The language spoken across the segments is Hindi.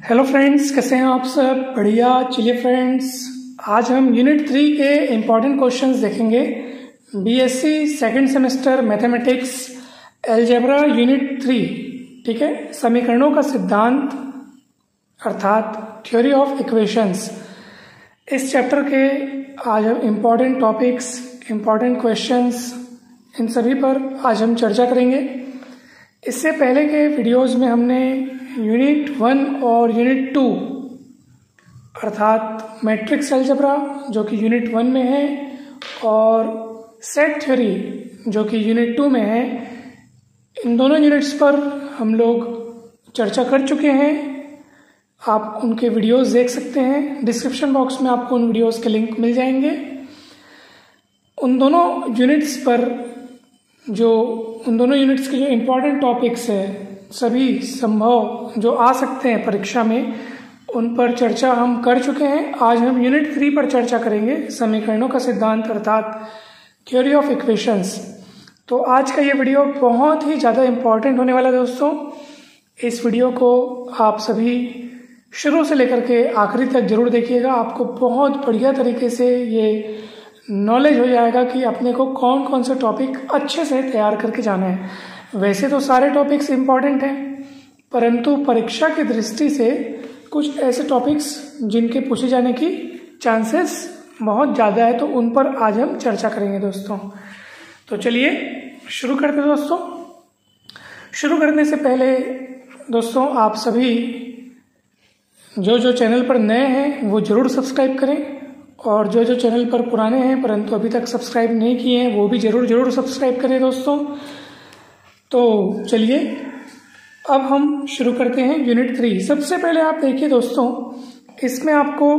हेलो फ्रेंड्स, कैसे हैं आप सब? बढ़िया। चलिए फ्रेंड्स, आज हम यूनिट 3 के इम्पॉर्टेंट क्वेश्चंस देखेंगे। BSc second semester mathematics algebra unit 3, ठीक है, समीकरणों का सिद्धांत अर्थात थ्योरी ऑफ इक्वेशंस। इस चैप्टर के आज हम इम्पॉर्टेंट टॉपिक्स, इम्पॉर्टेंट क्वेश्चंस, इन सभी पर आज हम चर्चा करेंगे। इससे पहले के वीडियोस में हमने यूनिट 1 और यूनिट 2 अर्थात मैट्रिक्स अलजेब्रा जो कि यूनिट 1 में है और सेट थ्योरी जो कि यूनिट 2 में है, इन दोनों यूनिट्स पर हम लोग चर्चा कर चुके हैं। आप उनके वीडियोस देख सकते हैं। डिस्क्रिप्शन बॉक्स में आपको उन वीडियोस के लिंक मिल जाएंगे। उन दोनों यूनिट्स के जो इम्पोर्टेंट टॉपिक्स है, सभी संभव जो आ सकते हैं परीक्षा में, उन पर चर्चा हम कर चुके हैं। आज हम यूनिट 3 पर चर्चा करेंगे, समीकरणों का सिद्धांत अर्थात थ्योरी ऑफ इक्वेशंस। तो आज का ये वीडियो बहुत ही ज़्यादा इम्पोर्टेंट होने वाला है दोस्तों। इस वीडियो को आप सभी शुरू से लेकर के आखिरी तक जरूर देखिएगा। आपको बहुत बढ़िया तरीके से ये नॉलेज हो जाएगा कि अपने को कौन कौन से टॉपिक अच्छे से तैयार करके जाना है। वैसे तो सारे टॉपिक्स इम्पॉर्टेंट हैं, परंतु परीक्षा की दृष्टि से कुछ ऐसे टॉपिक्स जिनके पूछे जाने की चांसेस बहुत ज़्यादा है, तो उन पर आज हम चर्चा करेंगे दोस्तों। तो चलिए शुरू करते हैं दोस्तों। शुरू करने से पहले दोस्तों, आप सभी जो चैनल पर नए हैं वो ज़रूर सब्सक्राइब करें, और जो चैनल पर पुराने हैं परंतु अभी तक सब्सक्राइब नहीं किए हैं वो भी ज़रूर सब्सक्राइब करें दोस्तों। तो चलिए अब हम शुरू करते हैं यूनिट 3। सबसे पहले आप देखिए दोस्तों, इसमें आपको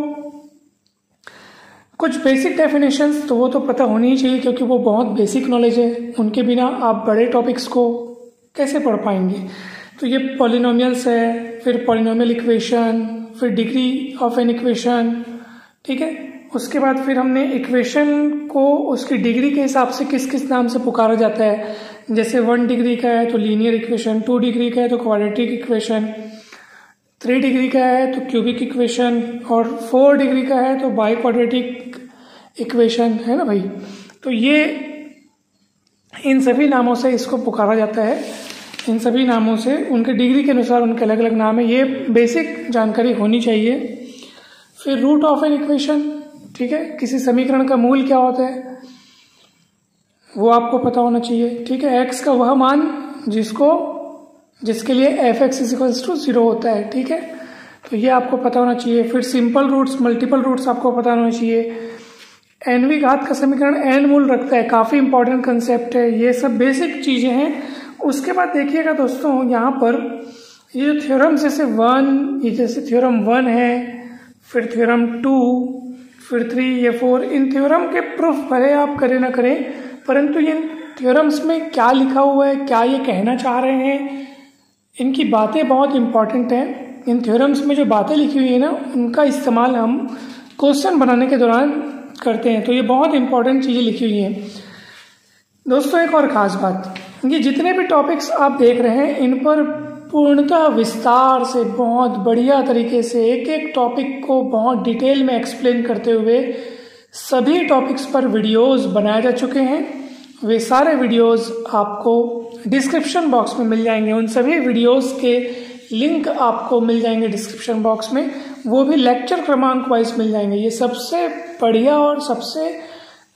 कुछ बेसिक डेफिनेशंस तो वो तो पता होनी ही चाहिए, क्योंकि वो बहुत बेसिक नॉलेज है। उनके बिना आप बड़े टॉपिक्स को कैसे पढ़ पाएंगे। तो ये पॉलिनोमियल्स है, फिर पॉलिनोमियल इक्वेशन, फिर डिग्री ऑफ एन इक्वेशन, ठीक है। उसके बाद फिर हमने इक्वेशन को उसकी डिग्री के हिसाब से किस किस नाम से पुकारा जाता है। जैसे 1 डिग्री का है तो लीनियर इक्वेशन, 2 डिग्री का है तो क्वाड्रेटिक इक्वेशन, 3 डिग्री का है तो क्यूबिक इक्वेशन, और 4 डिग्री का है तो बाई क्वाड्रेटिक इक्वेशन, है ना भाई। तो ये इन सभी नामों से इसको पुकारा जाता है। इन सभी नामों से उनके डिग्री के अनुसार उनके अलग अलग नाम है। ये बेसिक जानकारी होनी चाहिए। फिर रूट ऑफ एन इक्वेशन, ठीक है, किसी समीकरण का मूल क्या होता है वो आपको पता होना चाहिए, ठीक है। एक्स का वह मान जिसके लिए fx = 0 होता है, ठीक है, तो ये आपको पता होना चाहिए। फिर सिंपल रूट्स, मल्टीपल रूट्स आपको पता होना चाहिए। nवीं घात का समीकरण n मूल रखता है, काफी इंपॉर्टेंट कंसेप्ट है। ये सब बेसिक चीजें हैं। उसके बाद देखिएगा दोस्तों, यहाँ पर ये जो थ्योरम जैसे थ्योरम 1 है, फिर थ्योरम 2, फिर 3, ये 4, इन थ्योरम के प्रूफ भले आप करें ना करें, परंतु इन थ्योरम्स में क्या लिखा हुआ है, क्या ये कहना चाह रहे हैं, इनकी बातें बहुत इंपॉर्टेंट हैं। इन थ्योरम्स में जो बातें लिखी हुई है ना, उनका इस्तेमाल हम क्वेश्चन बनाने के दौरान करते हैं। तो ये बहुत इंपॉर्टेंट चीज़ें लिखी हुई हैं दोस्तों। एक और ख़ास बात, ये जितने भी टॉपिक्स आप देख रहे हैं, इन पर पूर्णतः विस्तार से बहुत बढ़िया तरीके से एक एक टॉपिक को बहुत डिटेल में एक्सप्लेन करते हुए सभी टॉपिक्स पर वीडियोस बनाए जा चुके हैं। वे सारे वीडियोस आपको डिस्क्रिप्शन बॉक्स में मिल जाएंगे। उन सभी वीडियोस के लिंक आपको मिल जाएंगे डिस्क्रिप्शन बॉक्स में, वो भी लेक्चर क्रमांक वाइज मिल जाएंगे। ये सबसे बढ़िया और सबसे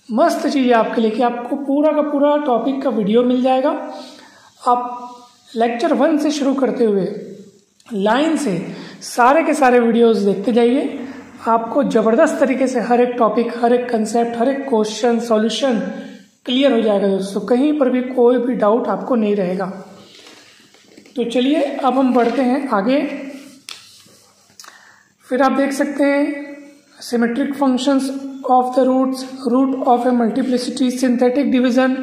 मस्त चीज़ है आपके लिए कि आपको पूरा का पूरा टॉपिक का वीडियो मिल जाएगा। आप लेक्चर 1 से शुरू करते हुए लाइन से सारे के सारे वीडियोस देखते जाइए। आपको ज़बरदस्त तरीके से हर एक टॉपिक, हर एक कंसेप्ट, हर एक क्वेश्चन सॉल्यूशन क्लियर हो जाएगा दोस्तों। कहीं पर भी कोई भी डाउट आपको नहीं रहेगा। तो चलिए अब हम बढ़ते हैं आगे। फिर आप देख सकते हैं symmetric functions of the roots, root of a multiplicity, synthetic division,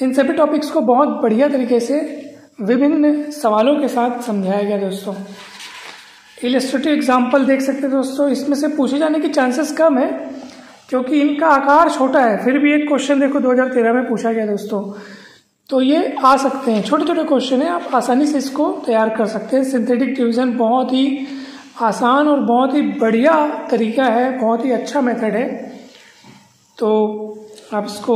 इन सभी टॉपिक्स को बहुत बढ़िया तरीके से विभिन्न सवालों के साथ समझाया गया दोस्तों। इलस्ट्रेटिव एग्जाम्पल देख सकते हैं दोस्तों। इसमें से पूछे जाने की चांसेस कम है क्योंकि इनका आकार छोटा है। फिर भी एक क्वेश्चन देखो 2013 में पूछा गया दोस्तों, तो ये आ सकते हैं। छोटे छोटे क्वेश्चन है, आप आसानी से इसको तैयार कर सकते हैं। सिंथेटिक डिवीजन बहुत ही आसान और बहुत ही बढ़िया तरीका है, बहुत ही अच्छा मेथड है। तो आप इसको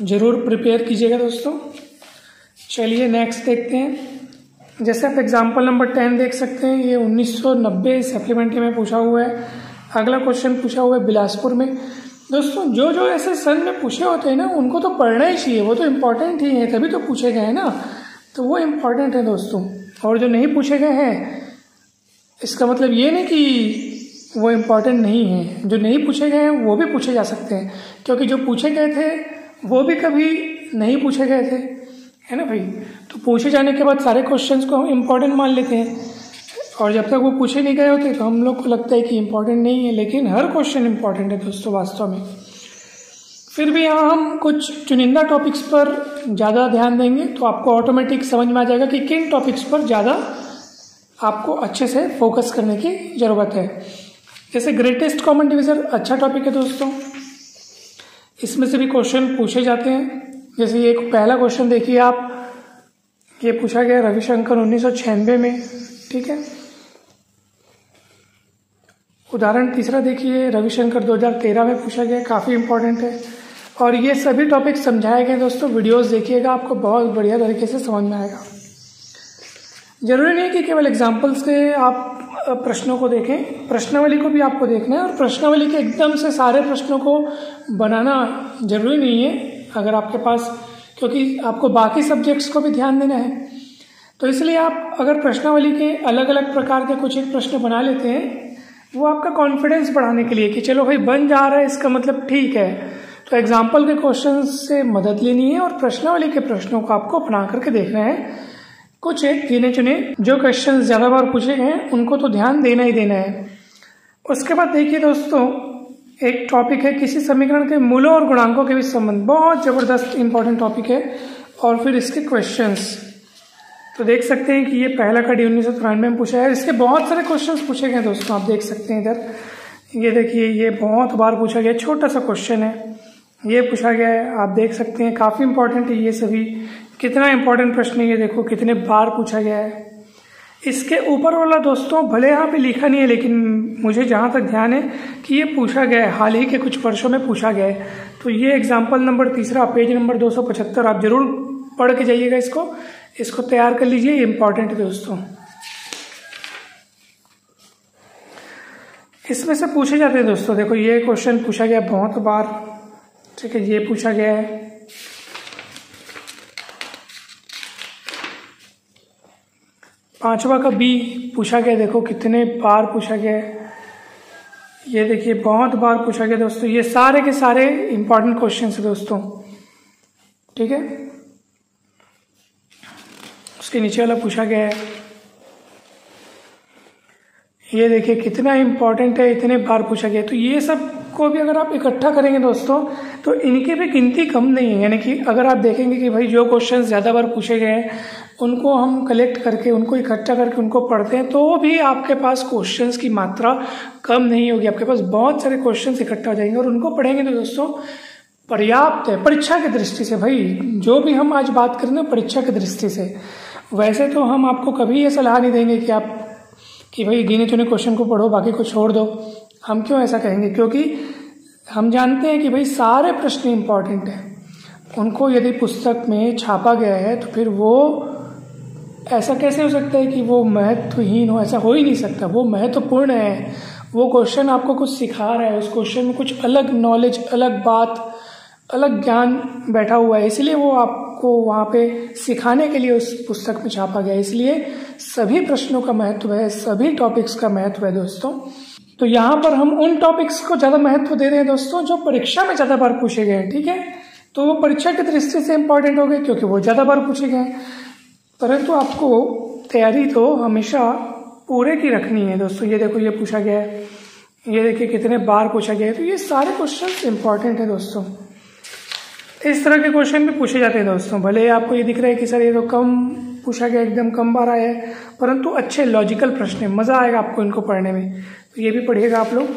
ज़रूर प्रिपेयर कीजिएगा दोस्तों। चलिए नेक्स्ट देखते हैं। जैसे आप एग्जाम्पल नंबर 10 देख सकते हैं, ये 1990 सप्लीमेंट्री में पूछा हुआ है। अगला क्वेश्चन पूछा हुआ है बिलासपुर में। दोस्तों जो जो ऐसे सन में पूछे होते हैं ना, उनको तो पढ़ना ही चाहिए, वो तो इम्पोर्टेंट ही है, तभी तो पूछे गए हैं ना, तो वो इम्पोर्टेंट है दोस्तों। और जो नहीं पूछे गए हैं इसका मतलब ये नहीं कि वो इम्पोर्टेंट नहीं है, जो नहीं पूछे गए हैं वो भी पूछे जा सकते हैं, क्योंकि जो पूछे गए थे वो भी कभी नहीं पूछे गए थे, है ना भाई। तो पूछे जाने के बाद सारे क्वेश्चंस को हम इम्पोर्टेंट मान लेते हैं, और जब तक वो पूछे नहीं गए होते तो हम लोग को लगता है कि इम्पोर्टेंट नहीं है, लेकिन हर क्वेश्चन इम्पोर्टेंट है दोस्तों वास्तव में। फिर भी यहाँ हम कुछ चुनिंदा टॉपिक्स पर ज़्यादा ध्यान देंगे, तो आपको ऑटोमेटिक समझ में आ जाएगा कि किन टॉपिक्स पर ज़्यादा आपको अच्छे से फोकस करने की ज़रूरत है। जैसे ग्रेटेस्ट कॉमन डिवीज़र अच्छा टॉपिक है दोस्तों, इसमें से भी क्वेश्चन पूछे जाते हैं। जैसे ये पहला क्वेश्चन देखिए आप, ये पूछा गया रविशंकर 1996 में, ठीक है। उदाहरण तीसरा देखिए, रविशंकर 2013 में पूछा गया, काफ़ी इंपॉर्टेंट है। और ये सभी टॉपिक समझाए गए दोस्तों, वीडियोस देखिएगा, आपको बहुत बढ़िया तरीके से समझ में आएगा। जरूरी नहीं कि केवल एग्जाम्पल्स के आप प्रश्नों को देखें, प्रश्नावली को भी आपको देखना है। और प्रश्नावली के एकदम से सारे प्रश्नों को बनाना जरूरी नहीं है अगर आपके पास, क्योंकि आपको बाकी सब्जेक्ट्स को भी ध्यान देना है। तो इसलिए आप अगर प्रश्नावली के अलग अलग प्रकार के कुछ एक प्रश्न बना लेते हैं, वो आपका कॉन्फिडेंस बढ़ाने के लिए कि चलो भाई बन जा रहा है, इसका मतलब ठीक है। तो एग्जाम्पल के क्वेश्चन से मदद लेनी है और प्रश्नावली के प्रश्नों को आपको अपना करके देखना है। कुछ एक गिने चुने जो क्वेश्चन ज़्यादा बार पूछे गए हैं उनको तो ध्यान देना ही देना है। उसके बाद देखिए दोस्तों, एक टॉपिक है किसी समीकरण के मूलों और गुणांकों के बीच संबंध, बहुत ज़बरदस्त इंपॉर्टेंट टॉपिक है। और फिर इसके क्वेश्चंस तो देख सकते हैं कि ये पहला कड़ी 1993 में पूछा है। इसके बहुत सारे क्वेश्चंस पूछे गए दोस्तों, आप देख सकते हैं इधर। ये देखिए, ये बहुत बार पूछा गया, छोटा सा क्वेश्चन है, ये पूछा गया है, आप देख सकते हैं, काफ़ी इंपॉर्टेंट है ये सभी। कितना इंपॉर्टेंट प्रश्न है ये देखो, कितने बार पूछा गया है। इसके ऊपर वाला दोस्तों भले यहाँ पे लिखा नहीं है, लेकिन मुझे जहाँ तक ध्यान है कि ये पूछा गया है, हाल ही के कुछ वर्षों में पूछा गया है। तो ये एग्जाम्पल नंबर 3 पेज नंबर 275, आप जरूर पढ़ के जाइएगा, इसको तैयार कर लीजिए, इम्पॉर्टेंट है दोस्तों। इसमें से पूछे जाते हैं दोस्तों, देखो ये क्वेश्चन पूछा गया बहुत बार, ठीक है, ये पूछा गया है। पांचवा का बी पूछा गया, देखो कितने बार पूछा गया है। ये देखिए बहुत बार पूछा गया दोस्तों। ये सारे के सारे इंपॉर्टेंट क्वेश्चन है दोस्तों, ठीक है। उसके नीचे वाला पूछा गया है, ये देखिए कितना इंपॉर्टेंट है, इतने बार पूछा गया। तो ये सब को भी अगर आप इकट्ठा करेंगे दोस्तों, तो इनकी भी गिनती कम नहीं है। यानी कि अगर आप देखेंगे कि भाई जो क्वेश्चन ज़्यादा बार पूछे गए हैं उनको हम कलेक्ट करके, उनको इकट्ठा करके उनको पढ़ते हैं, तो भी आपके पास क्वेश्चंस की मात्रा कम नहीं होगी। आपके पास बहुत सारे क्वेश्चंस इकट्ठा हो जाएंगे और उनको पढ़ेंगे तो दोस्तों पर्याप्त है परीक्षा की दृष्टि से। भाई जो भी हम आज बात करें ना परीक्षा की दृष्टि से, वैसे तो हम आपको कभी ये सलाह नहीं देंगे कि भाई गिने चुने क्वेश्चन को पढ़ो बाकी को छोड़ दो। हम क्यों ऐसा कहेंगे? क्योंकि हम जानते हैं कि भाई सारे प्रश्न इंपॉर्टेंट हैं। उनको यदि पुस्तक में छापा गया है तो फिर वो ऐसा कैसे हो सकता है कि वो महत्वहीन हो? ऐसा हो ही नहीं सकता, वो महत्वपूर्ण है। वो क्वेश्चन आपको कुछ सिखा रहा है, उस क्वेश्चन में कुछ अलग नॉलेज, अलग बात, अलग ज्ञान बैठा हुआ है, इसलिए वो आपको वहाँ पे सिखाने के लिए उस पुस्तक में छापा गया है। इसलिए सभी प्रश्नों का महत्व है, सभी टॉपिक्स का महत्व है दोस्तों। तो यहाँ पर हम उन टॉपिक्स को ज़्यादा महत्व दे रहे हैं दोस्तों जो परीक्षा में ज़्यादा बार पूछे गए हैं, ठीक है। तो वो परीक्षा की दृष्टि से इम्पोर्टेंट हो गए क्योंकि वो ज़्यादा बार पूछे गए हैं। परंतु आपको तैयारी तो हमेशा पूरे की रखनी है दोस्तों। ये देखो ये पूछा गया है, ये देखिए कितने बार पूछा गया है। तो ये सारे क्वेश्चन इंपॉर्टेंट है दोस्तों। इस तरह के क्वेश्चन भी पूछे जाते हैं दोस्तों। भले आपको ये दिख रहा है कि सर ये तो कम पूछा गया, एकदम कम बार आया है, परंतु अच्छे लॉजिकल प्रश्न है, मजा आएगा आपको इनको पढ़ने में। तो ये भी पढ़िएगा आप लोग।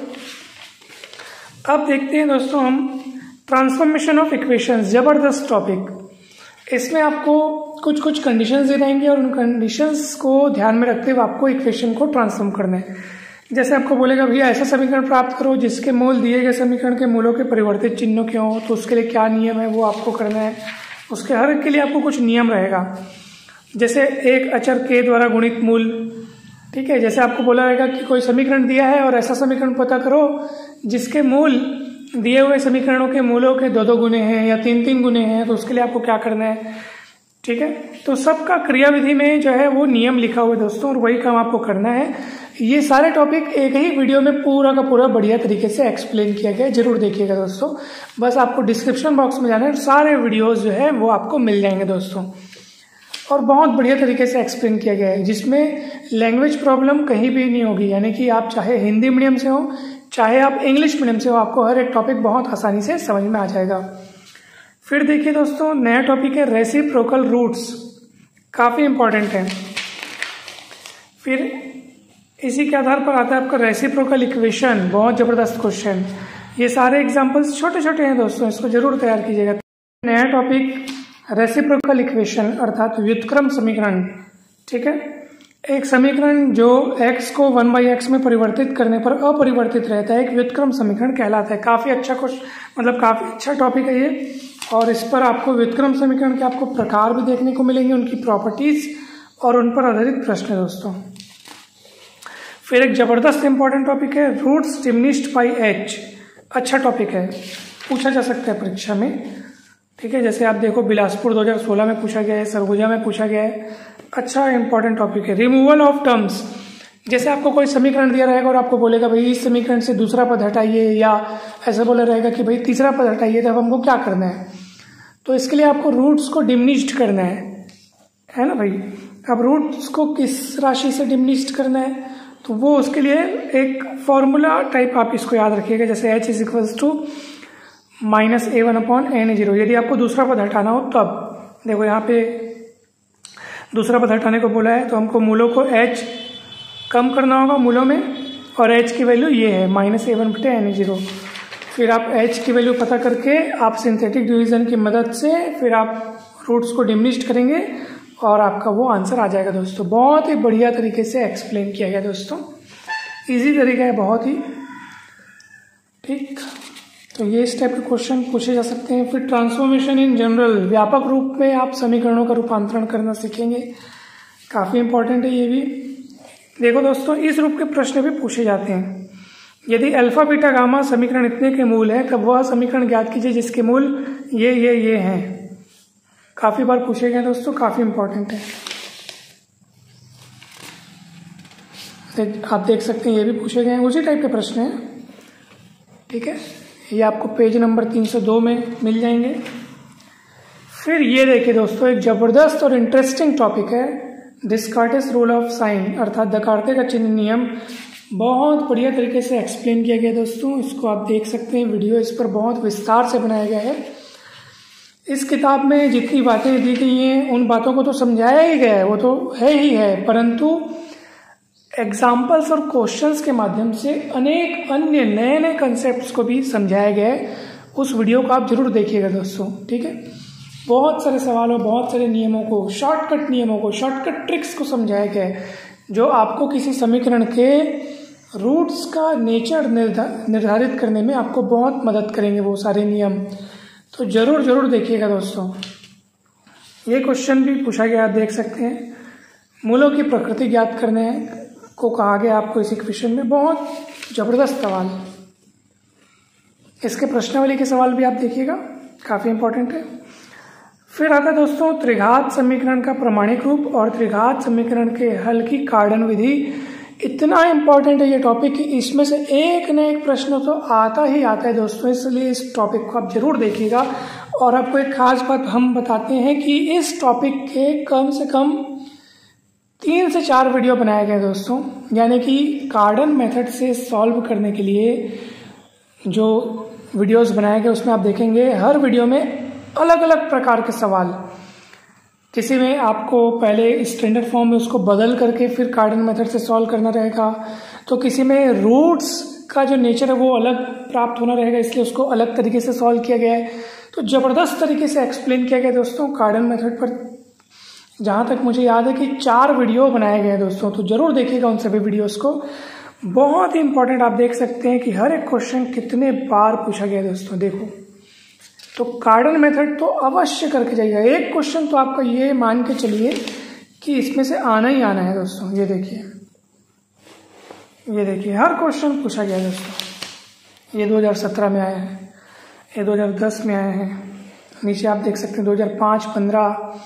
अब देखते हैं दोस्तों हम ट्रांसफॉर्मेशन ऑफ इक्वेशंस, जबरदस्त टॉपिक। इसमें आपको कुछ कुछ कंडीशंस दे देंगे और उन कंडीशंस को ध्यान में रखते हुए आपको इक्वेशन को ट्रांसफॉर्म करना है। जैसे आपको बोलेगा भैया ऐसा समीकरण प्राप्त करो जिसके मूल दिए गए समीकरण के मूलों के परिवर्तित चिन्हों के हों, तो उसके लिए क्या नियम है वो आपको करना है। उसके हर एक के लिए आपको कुछ नियम रहेगा। जैसे एक अचर के द्वारा गुणित मूल, ठीक है। जैसे आपको बोला रहेगा कि कोई समीकरण दिया है और ऐसा समीकरण पता करो जिसके मूल दिए हुए समीकरणों के मूलों के 2-2 गुने हैं या 3-3 गुने हैं, तो उसके लिए आपको क्या करना है, ठीक है। तो सबका क्रियाविधि में जो है वो नियम लिखा हुआ है दोस्तों, और वही काम आपको करना है। ये सारे टॉपिक एक ही वीडियो में पूरा का पूरा बढ़िया तरीके से एक्सप्लेन किया गया है, जरूर देखिएगा दोस्तों। बस आपको डिस्क्रिप्शन बॉक्स में जाना है, सारे वीडियोज जो है वो आपको मिल जाएंगे दोस्तों, और बहुत बढ़िया तरीके से एक्सप्लेन किया गया है, जिसमें लैंग्वेज प्रॉब्लम कहीं भी नहीं होगी। यानी कि आप चाहे हिंदी मीडियम से हो चाहे आप इंग्लिश मीडियम से हो, आपको हर एक टॉपिक बहुत आसानी से समझ में आ जाएगा। फिर देखिए दोस्तों, नया टॉपिक है रेसिप्रोकल रूट्स, काफी इंपॉर्टेंट है। फिर इसी के आधार पर आता है आपका रेसिप्रोकल इक्वेशन, बहुत जबरदस्त क्वेश्चन। ये सारे एग्जांपल्स छोटे छोटे हैं दोस्तों, इसको जरूर तैयार कीजिएगा। नया टॉपिक रेसिप्रोकल इक्वेशन अर्थात व्युत्क्रम समीकरण, ठीक है। एक समीकरण जो x को 1/x में परिवर्तित करने पर अपरिवर्तित रहता है, एक व्युत्क्रम समीकरण कहलाता है। काफी अच्छा काफी अच्छा टॉपिक है ये, और इस पर आपको व्युत्क्रम समीकरण के आपको प्रकार भी देखने को मिलेंगे, उनकी प्रॉपर्टीज और उन पर आधारित प्रश्न है दोस्तों। फिर एक जबरदस्त इंपॉर्टेंट टॉपिक है रूट्स डिमिनिश्ड बाय h, अच्छा टॉपिक है, पूछा जा सकता है परीक्षा में, ठीक है। जैसे आप देखो बिलासपुर 2016 में पूछा गया है, सरगुजा में पूछा गया है, अच्छा इंपॉर्टेंट टॉपिक है। रिमूवल ऑफ टर्म्स, जैसे आपको कोई समीकरण दिया रहेगा और आपको बोलेगा भाई इस समीकरण से दूसरा पद हटाइए, या ऐसा बोला रहेगा कि भाई तीसरा पद हटाइए, तो अब हमको क्या करना है, तो इसके लिए आपको रूट्स को डिमिनिश्ड करना है ना भाई। अब रूट्स को किस राशि से डिमिनिश्ड करना है, तो वो उसके लिए एक फॉर्मूला टाइप आप इसको याद रखिएगा, जैसे h is equals to -a1/n0। यदि आपको दूसरा पद हटाना हो तब देखो यहाँ पे दूसरा पद हटाने को बोला है, तो हमको मूलों को h कम करना होगा मूलों में, और h की वैल्यू ये है -a1/n0। फिर आप h की वैल्यू पता करके आप सिंथेटिक डिवीजन की मदद से फिर आप रूट्स को डिमिनिश्ड करेंगे और आपका वो आंसर आ जाएगा दोस्तों। बहुत ही बढ़िया तरीके से एक्सप्लेन किया गया दोस्तों, इजी तरीका है बहुत ही, ठीक। तो ये इस टाइप के क्वेश्चन पूछे जा सकते हैं। फिर ट्रांसफॉर्मेशन इन जनरल, व्यापक रूप में आप समीकरणों का रूपांतरण करना सीखेंगे, काफी इंपॉर्टेंट है ये भी। देखो दोस्तों, इस रूप के प्रश्न भी पूछे जाते हैं। यदि अल्फा बीटा गामा समीकरण इतने के मूल है, तब वह समीकरण ज्ञात कीजिए जिसके मूल ये हैं। काफी बार पूछे गए दोस्तों, काफी इंपॉर्टेंट है। आप देख सकते हैं ये भी पूछे गए हैं, उसी टाइप के प्रश्न हैं, ठीक है। ये आपको पेज नंबर 302 में मिल जाएंगे। फिर ये देखिए दोस्तों, एक जबरदस्त और इंटरेस्टिंग टॉपिक है डिस्कार्टेस रूल ऑफ साइन अर्थात दकार्ते का चिन्ह नियम। बहुत बढ़िया तरीके से एक्सप्लेन किया गया दोस्तों, इसको आप देख सकते हैं, वीडियो इस पर बहुत विस्तार से बनाया गया है। इस किताब में जितनी बातें दी गई हैं उन बातों को तो समझाया ही गया है, वो तो है ही है, परंतु एग्जाम्पल्स और क्वेश्चंस के माध्यम से अनेक अन्य नए नए कंसेप्ट्स को भी समझाया गया है। उस वीडियो को आप जरूर देखिएगा दोस्तों, ठीक है। बहुत सारे सवालों, बहुत सारे नियमों को, शॉर्टकट नियमों को, शॉर्टकट ट्रिक्स को समझाया गया है, जो आपको किसी समीकरण के रूट्स का नेचर निर्धारित करने में आपको बहुत मदद करेंगे वो सारे नियम। तो जरूर जरूर देखिएगा दोस्तों। ये क्वेश्चन भी पूछा गया, आप देख सकते हैं। मूलों की प्रकृति ज्ञात करने को कहा गया आपको इस इक्वेशन में, बहुत जबरदस्त सवाल। इसके प्रश्नावली के सवाल भी आप देखिएगा, काफी इंपॉर्टेंट है। फिर आता है दोस्तों त्रिघात समीकरण का प्रमाणिक रूप और त्रिघात समीकरण के हल की कार्डन विधि। इतना इंपॉर्टेंट है ये टॉपिक कि इसमें से एक न एक प्रश्न तो आता ही आता है दोस्तों, इसलिए इस टॉपिक को आप जरूर देखिएगा। और आपको एक खास बात हम बताते हैं कि इस टॉपिक के कम से कम 3 से 4 वीडियो बनाए गए दोस्तों, यानी कि कार्डन मेथड से सॉल्व करने के लिए जो वीडियोस बनाए गए उसमें आप देखेंगे हर वीडियो में अलग अलग प्रकार के सवाल। किसी में आपको पहले स्टैंडर्ड फॉर्म में उसको बदल करके फिर कार्डन मेथड से सॉल्व करना रहेगा, तो किसी में रूट्स का जो नेचर है वो अलग प्राप्त होना रहेगा, इसलिए उसको अलग तरीके से सॉल्व किया गया है। तो जबरदस्त तरीके से एक्सप्लेन किया गया दोस्तों कार्डन मेथड पर। जहाँ तक मुझे याद है कि 4 वीडियो बनाए गए हैं दोस्तों, तो जरूर देखिएगा उन सभी वीडियोस को। बहुत ही इंपॉर्टेंट, आप देख सकते हैं कि हर एक क्वेश्चन कितने बार पूछा गया है दोस्तों। देखो, तो कार्डल मेथड तो अवश्य करके जाइएगा। एक क्वेश्चन तो आपका ये मान के चलिए कि इसमें से आना ही आना है दोस्तों। ये देखिए हर क्वेश्चन पूछा गया है दोस्तों। ये 2017 में आया है, ये 2010 में आया है, नीचे आप देख सकते हैं 2005, 15,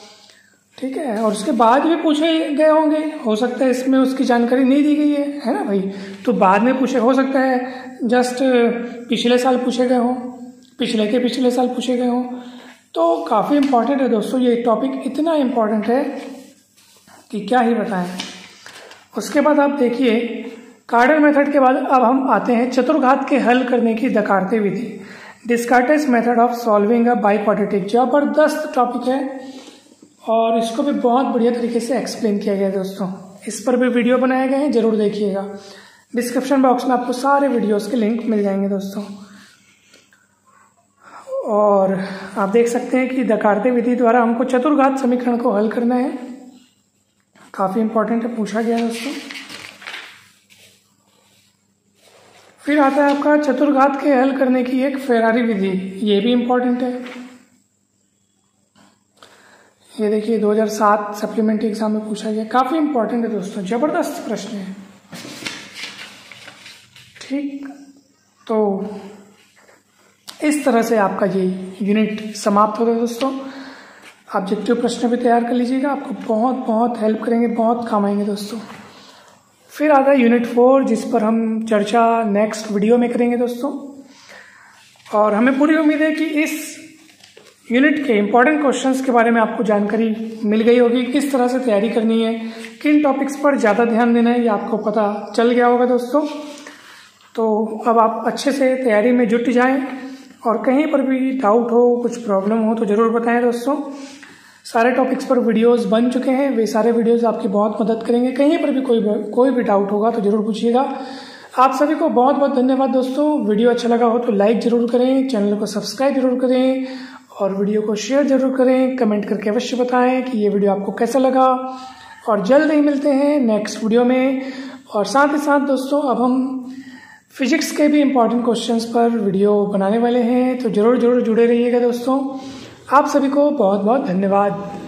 ठीक है। और उसके बाद भी पूछे गए होंगे, हो सकता है इसमें उसकी जानकारी नहीं दी गई है ना भाई, तो बाद में पूछे, हो सकता है जस्ट पिछले साल पूछे गए हों, पिछले साल पूछे गए हों। तो काफ़ी इम्पॉर्टेंट है दोस्तों, ये टॉपिक इतना इम्पॉर्टेंट है कि क्या ही बताएं। उसके बाद आप देखिए कार्डल मेथड के बाद अब हम आते हैं चतुर्घात के हल करने की दकारते विधि, Descartes method of solving a biquadratic. जबरदस्त टॉपिक है और इसको भी बहुत बढ़िया तरीके से एक्सप्लेन किया गया है दोस्तों। इस पर भी वीडियो बनाए गए हैं, जरूर देखिएगा। डिस्क्रिप्शन बॉक्स में आपको सारे वीडियोस के लिंक मिल जाएंगे दोस्तों। और आप देख सकते हैं कि दकारते विधि द्वारा हमको चतुर्घात समीकरण को हल करना है, काफी इंपॉर्टेंट है, पूछा गया है दोस्तों। फिर आता है आपका चतुर्घात के हल करने की एक फेरारी विधि, ये भी इंपॉर्टेंट है। ये देखिए 2007 सप्लीमेंट्री एग्जाम में पूछा गया, काफी इंपॉर्टेंट है दोस्तों, जबरदस्त प्रश्न है। ठीक, तो इस तरह से आपका ये यूनिट समाप्त होगा दोस्तों। ऑब्जेक्टिव प्रश्न भी तैयार कर लीजिएगा, आपको बहुत बहुत हेल्प करेंगे, बहुत काम आएंगे दोस्तों। फिर आता है यूनिट 4, जिस पर हम चर्चा नेक्स्ट वीडियो में करेंगे दोस्तों। और हमें पूरी उम्मीद है कि इस यूनिट के इंपॉर्टेंट क्वेश्चंस के बारे में आपको जानकारी मिल गई होगी, किस तरह से तैयारी करनी है, किन टॉपिक्स पर ज़्यादा ध्यान देना है, ये आपको पता चल गया होगा दोस्तों। तो अब आप अच्छे से तैयारी में जुट जाएं और कहीं पर भी डाउट हो, कुछ प्रॉब्लम हो तो ज़रूर बताएं दोस्तों। सारे टॉपिक्स पर वीडियोस बन चुके हैं, वे सारे वीडियोस आपकी बहुत मदद करेंगे। कहीं पर भी कोई भी डाउट होगा तो ज़रूर पूछिएगा। आप सभी को बहुत बहुत धन्यवाद दोस्तों। वीडियो अच्छा लगा हो तो लाइक ज़रूर करें, चैनल को सब्सक्राइब जरूर करें और वीडियो को शेयर जरूर करें। कमेंट करके अवश्य बताएं कि ये वीडियो आपको कैसा लगा। और जल्द ही मिलते हैं नेक्स्ट वीडियो में। और साथ ही साथ दोस्तों अब हम फिजिक्स के भी इम्पोर्टेंट क्वेश्चंस पर वीडियो बनाने वाले हैं, तो जरूर जुड़े रहिएगा दोस्तों। आप सभी को बहुत बहुत धन्यवाद।